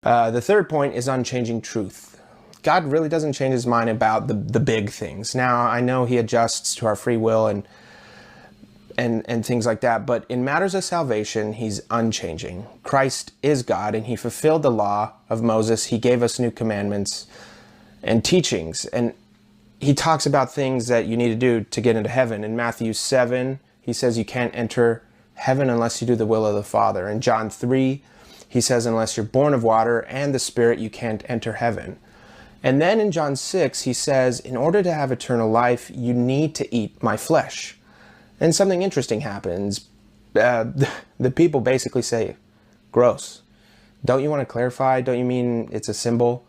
The third point is unchanging truth. God really doesn't change his mind about the big things. Now, I know he adjusts to our free will and things like that, but in matters of salvation, he's unchanging. Christ is God, and he fulfilled the law of Moses. He gave us new commandments and teachings, and he talks about things that you need to do to get into heaven. In Matthew 7, he says you can't enter heaven unless you do the will of the Father. In John 3, he says unless you're born of water and the Spirit, you can't enter heaven. And then in John 6, he says, in order to have eternal life, you need to eat my flesh. And something interesting happens. The people basically say, gross. Don't you want to clarify? Don't you mean it's a symbol?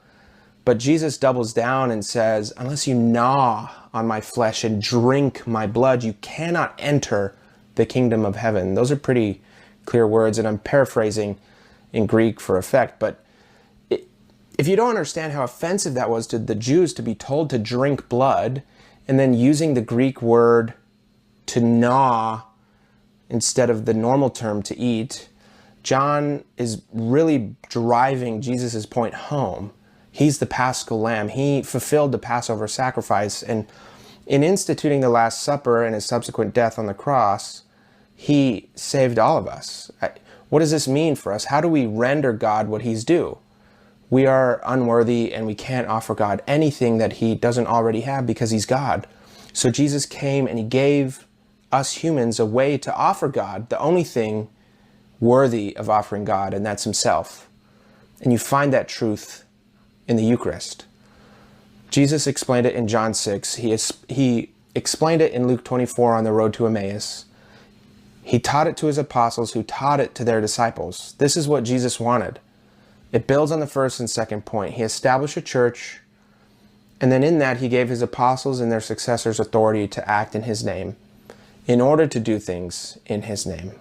But Jesus doubles down and says, unless you gnaw on my flesh and drink my blood, you cannot enter the kingdom of heaven. Those are pretty clear words, and I'm paraphrasing in Greek for effect. But if you don't understand how offensive that was to the Jews to be told to drink blood, and then using the Greek word to gnaw instead of the normal term to eat, John is really driving Jesus' point home. He's the Paschal Lamb. He fulfilled the Passover sacrifice, and in instituting the Last Supper and his subsequent death on the cross, he saved all of us. What does this mean for us? How do we render God what he's due? We are unworthy, and we can't offer God anything that he doesn't already have because he's God. So Jesus came and he gave us humans a way to offer God the only thing worthy of offering God, and that's himself. And you find that truth in the Eucharist. Jesus explained it in John 6. He explained it in Luke 24 on the road to Emmaus. He taught it to his apostles, who taught it to their disciples. This is what Jesus wanted. It builds on the first and second point. He established a church, and then in that he gave his apostles and their successors authority to act in his name in order to do things in his name.